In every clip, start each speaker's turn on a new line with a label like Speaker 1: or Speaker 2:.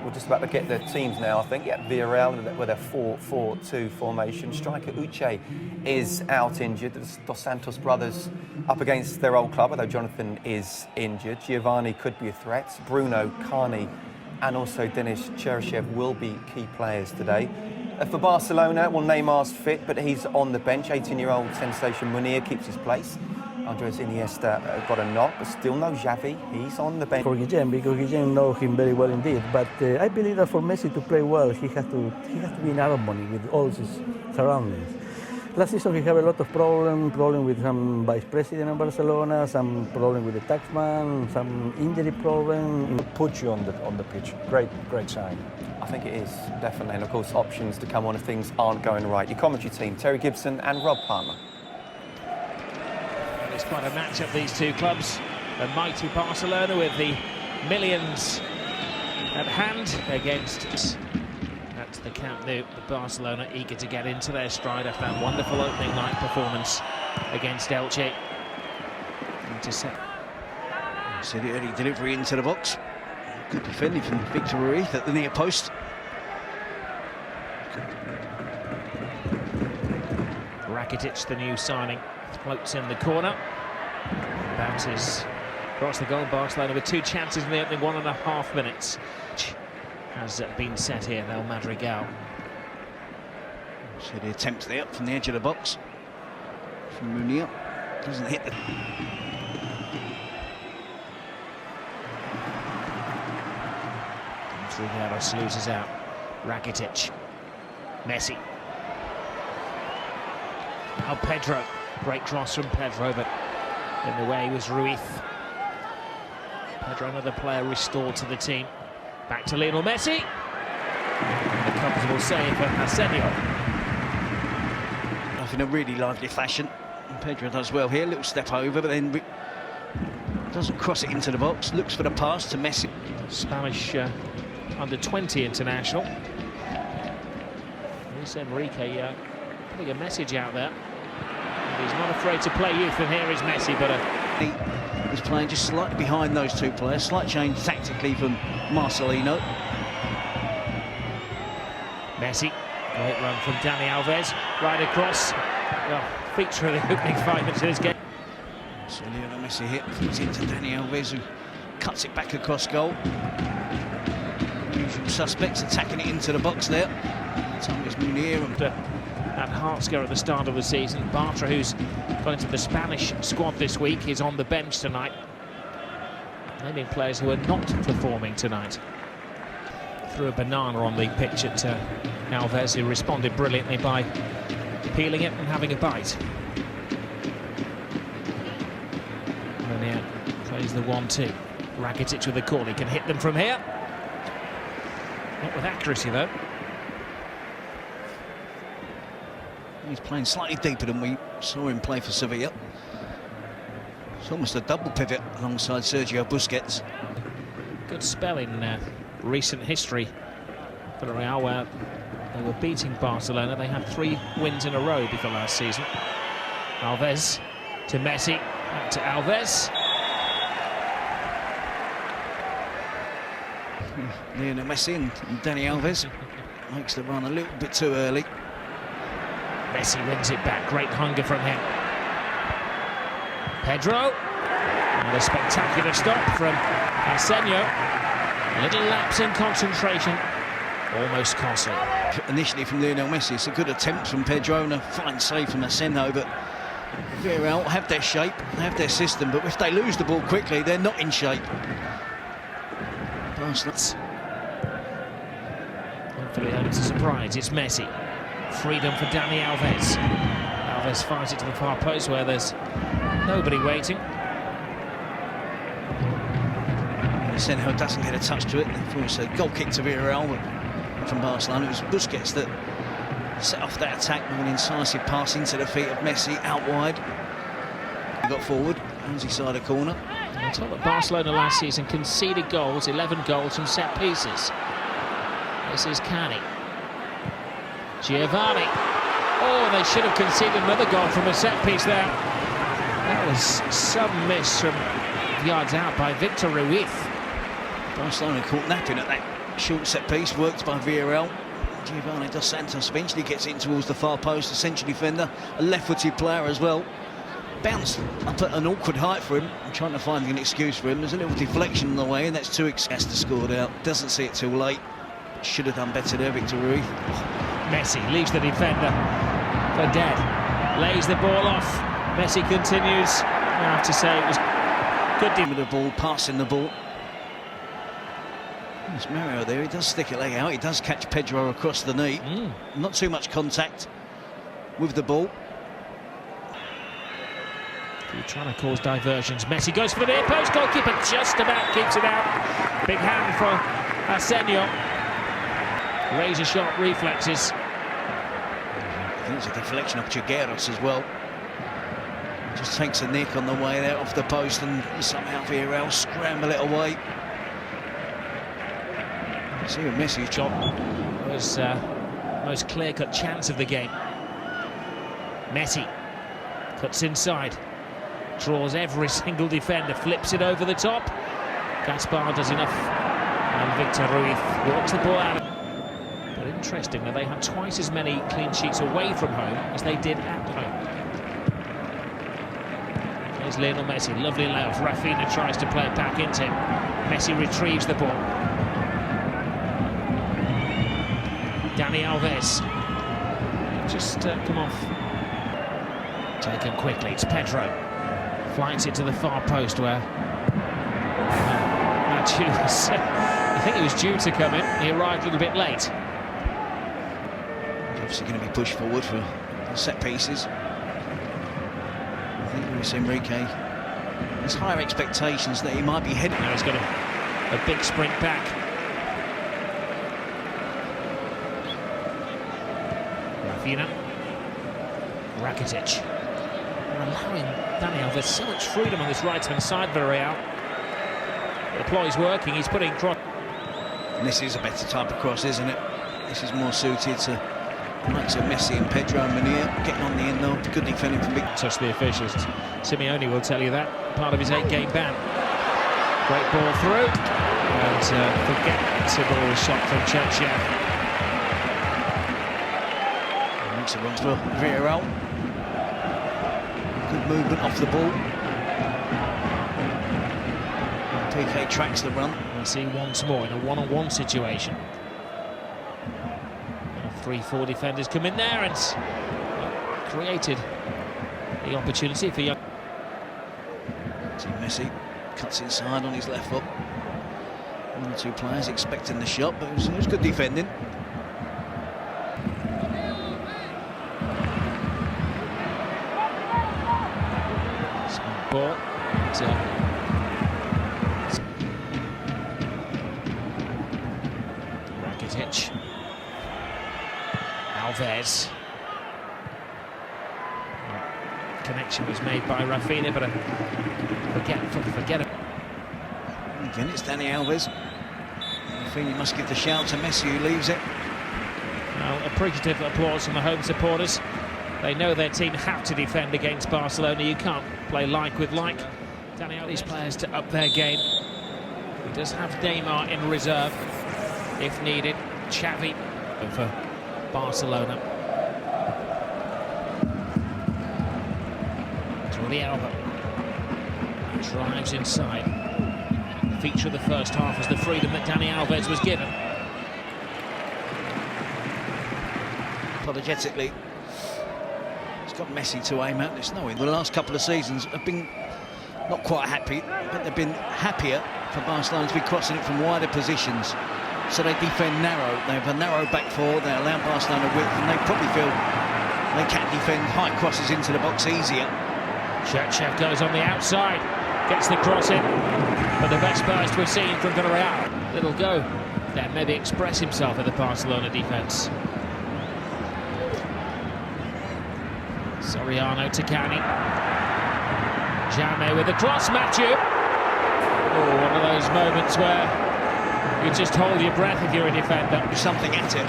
Speaker 1: We're just about to get the teams now, I think. Yeah, Villarreal with a 4-4-2 formation. Striker Uche is out injured. The Dos Santos brothers up against their old club, although Jonathan is injured. Giovanni could be a threat. Bruno, Carney and also Denis Cheryshev will be key players today. For Barcelona, well, Neymar's fit, but he's on the bench. 18-year-old sensation Munir keeps his place. Andres Iniesta got a knock, but still no Xavi. He's on the bench.
Speaker 2: For Guillem, because Guillem knows him very well indeed. But I believe that for Messi to play well, he has to be in harmony with all his surroundings. Last season he had a lot of problem with some vice president of Barcelona, some problem with the taxman, some injury problem.
Speaker 3: Put you on the pitch. Great sign.
Speaker 1: I think it is, definitely. And of course, options to come on if things aren't going right. Your commentary team, Terry Gibson and Rob Palmer.
Speaker 4: It's quite a match-up, these two clubs. The mighty Barcelona with the millions at hand against at the Camp Nou. The Barcelona eager to get into their stride after that wonderful opening night performance against Elche.
Speaker 5: So the early delivery into the box. Good defending from Victor Ruiz at the near post.
Speaker 4: Rakitic, the new signing, floats in the corner. Bounces across the goal. Barcelona with two chances in the opening 1.5 minutes. Has been set here, El Madrigal.
Speaker 5: So the attempt there from the edge of the box from Munir. Doesn't hit the...
Speaker 4: Trigueros loses out. Rakitic. Messi. Now Pedro. Great cross from Pedro, but in the way was Ruiz. Pedro, another player restored to the team. Back to Lionel Messi. And a comfortable save for Arsenio.
Speaker 5: Off in a really lively fashion. And Pedro does well here. Little step over, but then doesn't cross it into the box. Looks for the pass to Messi.
Speaker 4: Spanish under-20 international. Luis Enrique putting a message out there. He's not afraid to play youth, and here is Messi, but
Speaker 5: he's playing just slightly behind those two players. Slight change tactically from Marcelino.
Speaker 4: Messi, great run from Dani Alves, right across. Well, feature of the opening 5 minutes of this game.
Speaker 5: So Lionel Messi feeds into Dani Alves, who cuts it back across goal. Usual suspects attacking it into the box there. Time is Munir and
Speaker 4: that Hartsker at the start of the season. Bartra, who's gone into the Spanish squad this week, is on the bench tonight. Naming players who are not performing tonight. Threw a banana on the pitch at Alves, who responded brilliantly by peeling it and having a bite. Munir plays the 1-2. Rakitic with the call. He can hit them from here. Not with accuracy, though.
Speaker 5: He's playing slightly deeper than we saw him play for Sevilla. It's almost a double pivot alongside Sergio Busquets.
Speaker 4: Good spell in recent history for Villarreal, where they were beating Barcelona. They had 3 wins in a row before last season. Alves to Messi, back to Alves.
Speaker 5: Lionel Messi and Dani Alves makes the run a little bit too early.
Speaker 4: Messi wins it back. Great hunger from him. Pedro. And a spectacular stop from Arsenio. A little lapse in concentration. Almost costly.
Speaker 5: Initially from Lionel Messi, it's a good attempt from Pedro and a fine save from Arsenio, but Villarreal have their shape, have their system, but if they lose the ball quickly, they're not in shape.
Speaker 4: Hopefully it's a surprise. It's Messi. Freedom for Dani Alves. Alves fires it to the far post where there's nobody waiting.
Speaker 5: Arsenio doesn't get a touch to it. It's a goal kick to Villarreal from Barcelona. It was Busquets that set off that attack with an incisive pass into the feet of Messi out wide. He got forward, Ramsey side of corner.
Speaker 4: I told that Barcelona last season conceded goals, 11 goals from set pieces. This is Cani. Giovanni. Oh, they should have conceded another goal from a set piece there. That was some miss from yards out by Victor Ruiz.
Speaker 5: Barcelona caught napping at that short set piece, worked by Villarreal. Giovanni Dos Santos eventually gets in towards the far post, a central defender, a left-footed player as well. Bounced up at an awkward height for him. I'm trying to find an excuse for him. There's a little deflection on the way, and that's too excessive. Scored out. Doesn't see it too late. Should have done better there, Victor Ruiz.
Speaker 4: Messi leaves the defender for dead. Lays the ball off. Messi continues. I have to say it was good.
Speaker 5: With the ball, passing the ball. There's Mario there. He does stick a leg out. He does catch Pedro across the knee. Not too much contact with the ball.
Speaker 4: You're trying to cause diversions. Messi goes for the near post. Goalkeeper just about keeps it out. Big hand for Arsenio. Razor sharp reflexes.
Speaker 5: I think it's a deflection of Chigueros as well. Just takes a nick on the way there off the post, and somehow Villarreal scramble it away. See what Messi
Speaker 4: Job was most clear-cut chance of the game. Messi cuts inside, draws every single defender, flips it over the top. Gaspar does enough, and Victor Ruiz walks the ball out. But interestingly, they had twice as many clean sheets away from home as they did at home. There's Lionel Messi, lovely layoff. Rafinha tries to play it back into him. Messi retrieves the ball. Dani Alves just come off. Taken quickly, it's Pedro. Flights it to the far post where Mathieu was, I think he was due to come in. He arrived a little bit late.
Speaker 5: He's obviously going to be pushed forward for set pieces. I think Luis Enrique has higher expectations that he might be heading.
Speaker 4: Now he's got a big sprint back. Rafinha, Rakitic. They're allowing Dani Alves so much freedom on this right-hand side. Villarreal. The ploy's working. He's putting cross.
Speaker 5: And this is a better type of cross, isn't it? This is more suited to the likes of Messi and Pedro and Munir getting on the end though. Good defending from big.
Speaker 4: Touch the officials. Simeone will tell you that. Part of his 8-game ban. Great ball through. And forgettable shot from Churchill.
Speaker 5: Makes it run for Villarreal. Good movement off the ball. PK tracks the run.
Speaker 4: We'll see once more in a one-on-one situation. 3-4 defenders come in there and created the opportunity for young.
Speaker 5: See Messi cuts inside on his left foot. One or two players expecting the shot, but it was good defending.
Speaker 4: Smart ball. Rakitic. Alves. Connection was made by Rafinha, but forget it.
Speaker 5: Again, it's Dani Alves. Rafinha must give the shout to Messi, who leaves it.
Speaker 4: Well, appreciative applause from the home supporters. They know their team have to defend against Barcelona. You can't play like with like. Dani Alves, these players to up their game. He does have Neymar in reserve, if needed. Xavi for Barcelona. Jordi Alba drives inside. The feature of the first half was the freedom that Dani Alves was given.
Speaker 5: Apologetically, he's got Messi to aim at. It's knowing the last couple of seasons have been not quite happy, but they've been happier for Barcelona to be crossing it from wider positions. So they defend narrow. They have a narrow back four. They allow Barcelona width, and they probably feel they can defend high crosses into the box easier.
Speaker 4: Churchill goes on the outside, gets the cross in, but the best burst we've seen from Villarreal. Little go there, maybe express himself at the Barcelona defence. Soriano to Cani. Jammeh with the cross, Mathieu. Oh, one of those moments where you just hold your breath if you're a defender.
Speaker 5: Something at it.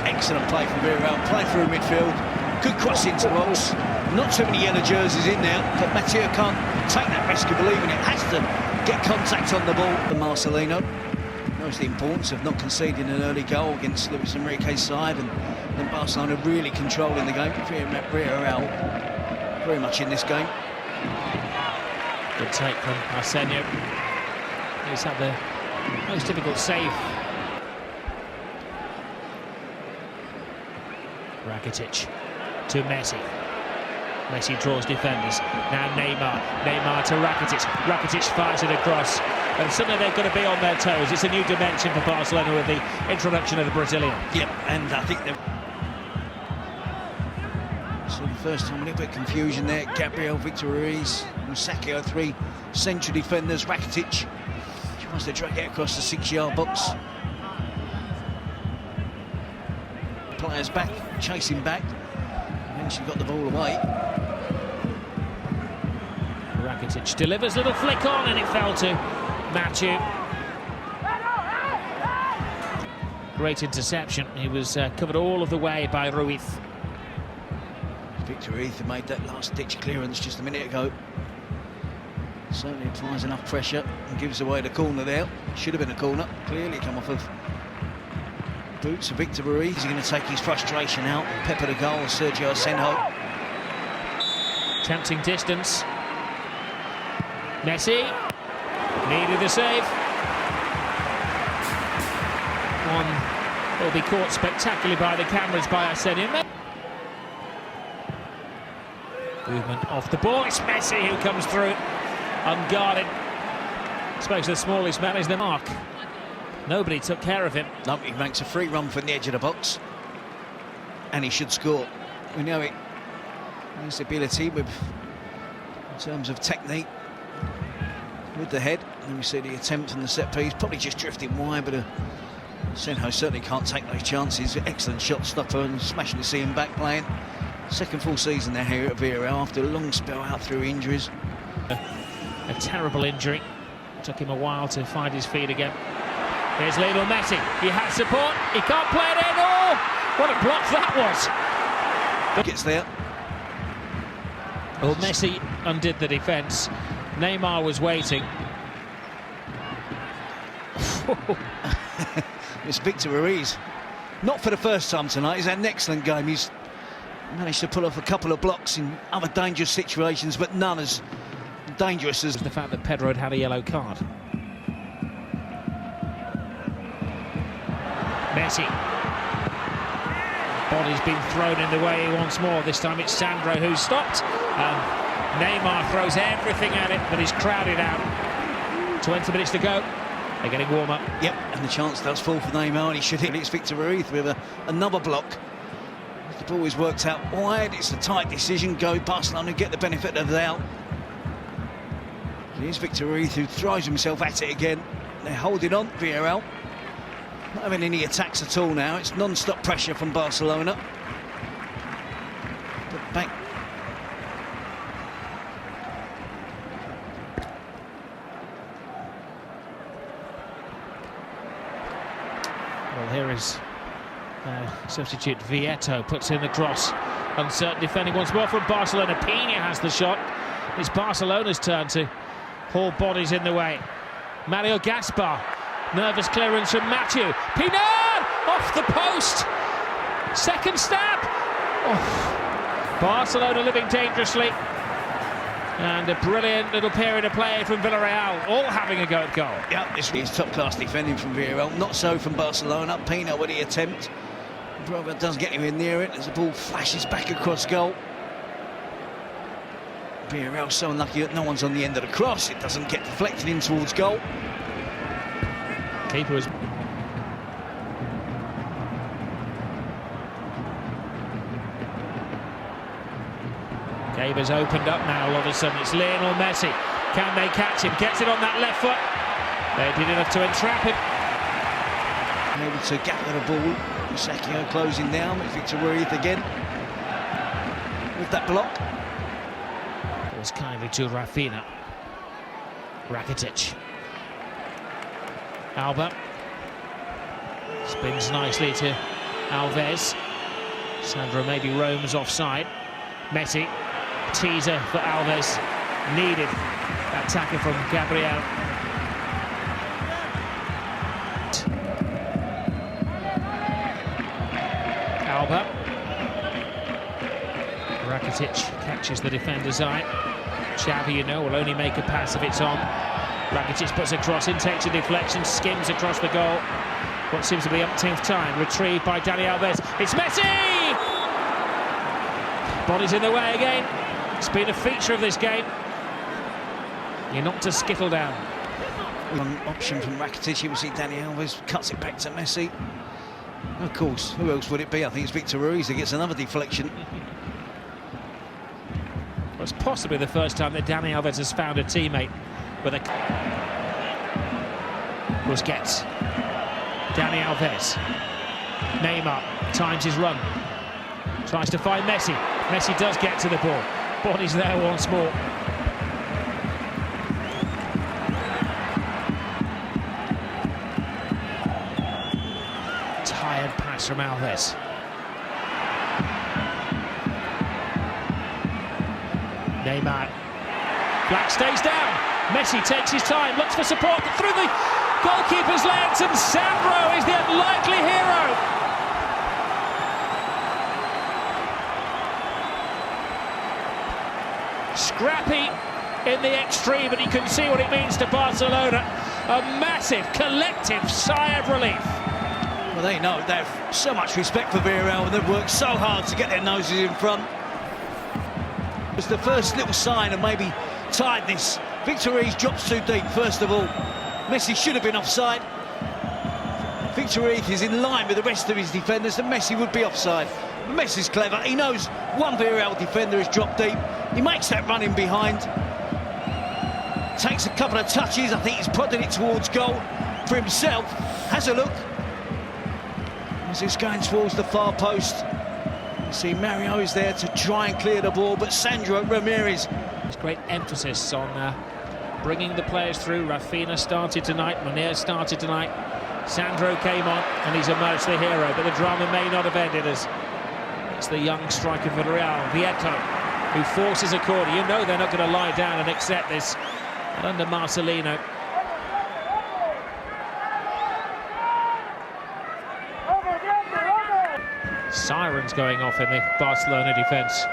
Speaker 5: Excellent play from Villarreal. Play through midfield. Good cross into the box. Not too many yellow jerseys in there, but Mathieu can't take that risk of believing it. Has to get contact on the ball. The Marcelino. knows the importance of not conceding an early goal against Luis Enrique's side, and then Barcelona really controlling the game. Villarreal very much in this game.
Speaker 4: Good take from Arsenio. He's had the most difficult save. Rakitic to Messi. Messi draws defenders. Now Neymar to Rakitic. Rakitic fires it across. And suddenly they've got to be on their toes. It's a new dimension for Barcelona with the introduction of the Brazilian.
Speaker 5: Yep, and I think they're... So the first time, a little bit of confusion there. Gabriel, Victor Ruiz, Musacchio, three central defenders. Rakitic tries to drag it across the 6-yard box. Players back, chasing back. Eventually got the ball away.
Speaker 4: Rakitic delivers, little flick on, and it fell to Mathieu. Great interception. He was covered all of the way by Ruiz.
Speaker 5: Victor Ruiz made that last-ditch clearance just a minute ago. Certainly applies enough pressure and gives away the corner there. Should have been a corner. Clearly come off of boots of Victor Ruiz. He's going to take his frustration out. Pepper the goal, Sergio Asenjo.
Speaker 4: Tempting distance. Messi needed the save. One will be caught spectacularly by the cameras by Arsenio. Movement off the ball. It's Messi who comes through unguarded. I suppose the smallest man is the mark. Nobody took care of him.
Speaker 5: No, he makes a free run from the edge of the box, and he should score. We know it. His ability in terms of technique with the head. And we see the attempt on the set piece, probably just drifting wide, but Senho certainly can't take those chances. Excellent shot stopper and smashing to see him back playing. Second full season they're here at Villarreal after a long spell out through injuries.
Speaker 4: A terrible injury. Took him a while to find his feet again. Here's Lionel Messi. He has support. He can't play it in. Oh, what a block that was.
Speaker 5: Gets there.
Speaker 4: Well, Messi undid the defence. Neymar was waiting.
Speaker 5: It's Victor Ruiz. Not for the first time tonight. He's had an excellent game. He's managed to pull off a couple of blocks in other dangerous situations, but none as dangerous as
Speaker 4: the fact that Pedro had a yellow card. Messi. Body's been thrown in the way once more. This time it's Sandro who's stopped. Neymar throws everything at it, but he's crowded out. 20 minutes to go. They're getting warm up.
Speaker 5: Yep, and the chance does fall for Neymar, and he should hit it. It's Victor Ruiz with another block. The ball is worked out wide. It's a tight decision. Go Barcelona, get the benefit of the doubt. Here's Victor Ruiz who throws himself at it again. They're holding on, Villarreal. Not having any attacks at all now. It's non-stop pressure from Barcelona. But back.
Speaker 4: Well, here is substitute Vieto, puts in the cross. Uncertain defending once more from Barcelona. Pina has the shot. It's Barcelona's turn to haul bodies in the way. Mario Gaspar. Nervous clearance from Mathieu. Pina! Off the post! Second stab! Oh. Barcelona living dangerously. And a brilliant little period of play from Villarreal, all having a go at goal.
Speaker 5: Yeah, this is top-class defending from Villarreal. Not so from Barcelona. Pina with the attempt. Brother doesn't get anywhere near it as the ball flashes back across goal. Villarreal so unlucky that no one's on the end of the cross. It doesn't get deflected in towards goal.
Speaker 4: Keeper was... Game has opened up now all of a sudden. It's Lionel Messi. Can they catch him? Gets it on that left foot. They did enough to entrap him.
Speaker 5: Able to gather the ball. Musacchio closing down. It's Victor Ruiz again with that block.
Speaker 4: Balls kindly to Rafinha. Rakitic. Alba. Spins nicely to Alves. Sandro maybe roams offside. Messi. Teaser for Alves. Needed. That tackle from Gabriel. Rakitic catches the defender's eye. Xavi, you know, will only make a pass if it's on. Rakitic puts a cross in, takes a deflection, skims across the goal. What seems to be the umpteenth time. Retrieved by Dani Alves. It's Messi! Body's in the way again. It's been a feature of this game. You're not to skittle down.
Speaker 5: One option from Rakitic, you will see Dani Alves cuts it back to Messi. Of course, who else would it be? I think it's Victor Ruiz that gets another deflection.
Speaker 4: Well, it's possibly the first time that Dani Alves has found a teammate with a... Busquets. Dani Alves. Neymar times his run. Tries to find Messi. Messi does get to the ball. Body's there once more. Tired pass from Alves. Neymar. Black stays down. Messi takes his time, looks for support through the goalkeeper's legs, and Sandro is the unlikely hero. Scrappy in the extreme, and you can see what it means to Barcelona. A massive collective sigh of relief.
Speaker 5: Well, they know they have so much respect for Villarreal, and they've worked so hard to get their noses in front. It was the first little sign of maybe tiredness. Victor Ruiz drops too deep, first of all. Messi should have been offside. Victor Ruiz is in line with the rest of his defenders, and Messi would be offside. Messi's clever. He knows one Villarreal defender has dropped deep. He makes that run in behind. Takes a couple of touches. I think he's prodding it towards goal for himself. Has a look. As it's going towards the far post. You see Mario is there to try and clear the ball, but Sandro Ramirez.
Speaker 4: There's great emphasis on bringing the players through. Rafinha started tonight, Munir started tonight. Sandro came on and he's emerged the hero, but the drama may not have ended as it's the young striker for Villarreal, Vieto, who forces a corner. You know they're not going to lie down and accept this. And under Marcelino. Sirens going off in the Barcelona defence.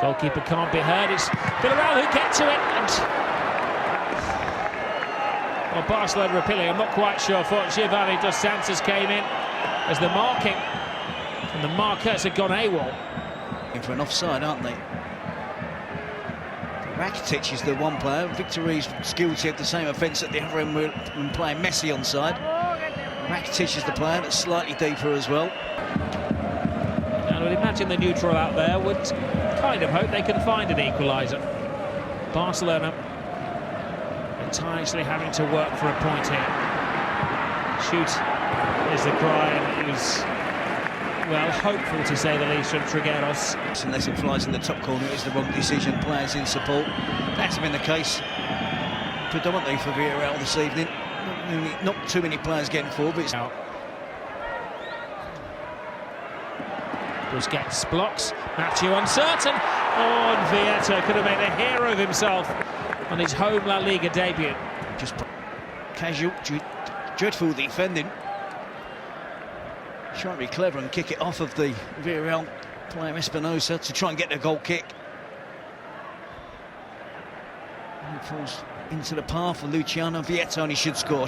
Speaker 4: Goalkeeper can't be heard. It's Villarreal who get to it. And well, Barcelona appealing. I'm not quite sure. I thought Giovanni Dos Santos came in as the marking, and the markers had gone AWOL.
Speaker 5: For an offside, aren't they? Rakitic is the one player. Victor Ruiz was guilty of the same offence at the other end when playing Messi onside. Rakitic is the player that's slightly deeper as well.
Speaker 4: I would imagine the neutral out there would kind of hope they can find an equaliser. Barcelona entirely having to work for a point here. Shoot is the cry, and it was, well, hopeful to say the least from Trigueros.
Speaker 5: Unless it flies in the top corner, it's the wrong decision. Players in support. That's been the case predominantly for Villarreal this evening. Not too many players getting forward, but it's out.
Speaker 4: Busquets blocks. Matthew uncertain. Oh, and Vieto could have made a hero of himself on his home La Liga debut.
Speaker 5: Just casual, dreadful defending. Trying to be clever and kick it off of the Villarreal player Espinosa to try and get the goal kick. And it falls into the path of Luciano Vieto, and he should score.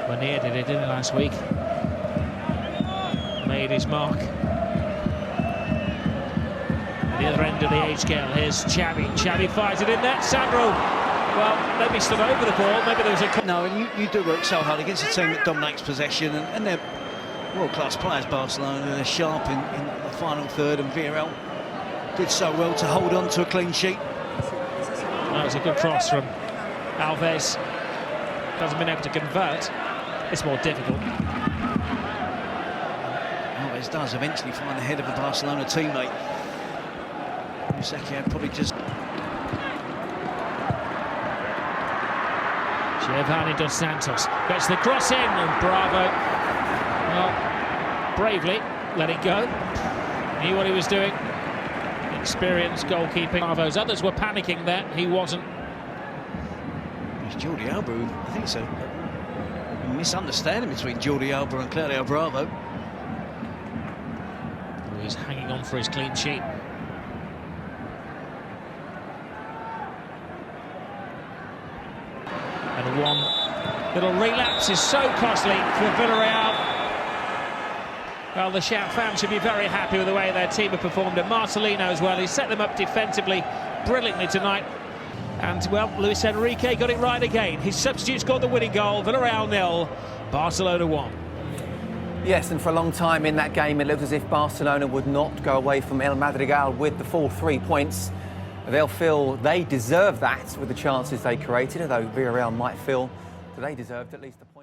Speaker 4: Munir did it, didn't he, last week? Made his mark. At the other end of the age scale, here's Xavi. Xavi fires it in there. Sandro, well, maybe stood over the ball. Maybe there was a...
Speaker 5: No, and you do work so hard against a team that dominates possession, and they're world-class players, Barcelona. They're sharp in the final third, and Villarreal did so well to hold on to a clean sheet.
Speaker 4: That was a good cross from Alves. Hasn't been able to convert. It's more difficult.
Speaker 5: Alves does eventually find the head of a Barcelona teammate. Musecchio probably just...
Speaker 4: Giovanni Dos Santos gets the cross in, and Bravo, well, bravely let it go. Knew what he was doing. Experienced goalkeeping. Bravo's others were panicking there. He wasn't.
Speaker 5: It's Jordi Alba. I think it's a misunderstanding between Jordi Alba and Claudio Bravo.
Speaker 4: He's hanging on for his clean sheet. And one little relapse is so costly for Villarreal. Well, the Shout fans should be very happy with the way their team have performed. And Marcelino as well. He set them up defensively brilliantly tonight. And, well, Luis Enrique got it right again. His substitute scored the winning goal. Villarreal 0, Barcelona 1.
Speaker 1: Yes, and for a long time in that game, it looked as if Barcelona would not go away from El Madrigal with the full 3 points. They'll feel they deserve that with the chances they created, although Villarreal might feel that they deserved at least a point.